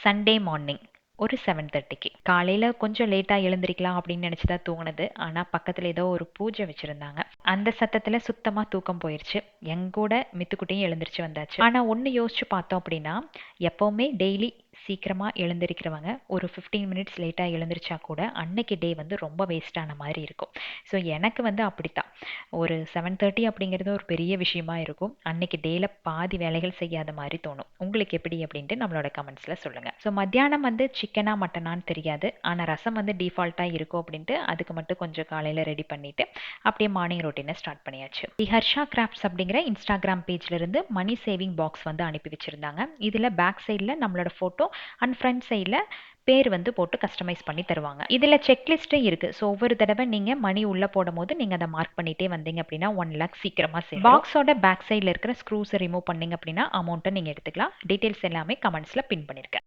Sunday morning ஒரு 7:30க்கு காலையில் கொஞ்சம் லேட்டாக எழுந்திருக்கலாம் அப்படின்னு நினச்சி தான் தூங்கினது. ஆனால் பக்கத்தில் ஏதோ ஒரு பூஜை வச்சுருந்தாங்க. அந்த சத்தத்தில் சுத்தமாக தூக்கம் போயிடுச்சு. எங்கூட மித்துக்குட்டியும் எழுந்திரிச்சு வந்தாச்சு. ஆனால் ஒன்று யோசிச்சு பார்த்தோம் அப்படின்னா, எப்போவுமே டெய்லி சீக்கிரமாக எழுந்திருக்கிறவங்க ஒரு 15 மினிட்ஸ் லேட்டாக எழுந்திரிச்சா கூட அன்னைக்கு டே வந்து ரொம்ப வேஸ்டான மாதிரி இருக்கும். ஸோ எனக்கு வந்து அப்படித்தான். ஒரு 7:30 அப்படிங்கிறது ஒரு பெரிய விஷயமா இருக்கும். அன்னைக்கு டேல பாதி வேலைகள் செய்யாத மாதிரி தோணும். உங்களுக்கு எப்படி அப்படின்ட்டு நம்மளோட கமெண்ட்ஸில் சொல்லுங்கள். ஸோ மத்தியானம் வந்து சிக்கனா மட்டனான்னு தெரியாது. ஆனால் ரசம் வந்து டிஃபால்ட்டாக இருக்கும் அப்படின்ட்டு அதுக்கு மட்டும் கொஞ்சம் காலையில் ரெடி பண்ணிவிட்டு அப்படியே மார்னிங் ரொட்டீனை ஸ்டார்ட் பண்ணியாச்சு. தி ஹர்ஷா கிராஃப்ட்ஸ் அப்படிங்கிற இன்ஸ்டாகிராம் பேஜ்ல இருந்து மணி சேவிங் பாக்ஸ் வந்து அனுப்பி வச்சிருந்தாங்க. இதில் பேக் சைடில் நம்மளோட ஃபோட்டோ அண்ட் ஃப்ரண்ட் சைடில் பேர் வந்து போட்டு கஸ்டமைஸ் பண்ணி தருவாங்க. இதில் செக்லிஸ்ட்டும் இருக்குது. ஸோ ஒவ்வொரு தடவை நீங்கள் மணி உள்ளே போடும் போது நீங்கள் அதை மார்க் பண்ணிகிட்டே வந்தீங்க அப்படின்னா 1 lakh சீக்கிரமாக சேரும். பாக்ஸோட பேக் சைடில் இருக்கிற ஸ்க்ரூஸை ரிமூவ் பண்ணிங்க அப்படின்னா அமௌண்ட்டை நீங்கள் எடுத்துக்கலாம். டீட்டெயில்ஸ் எல்லாமே கமெண்ட்ஸில் பின் பண்ணியிருக்கேன்.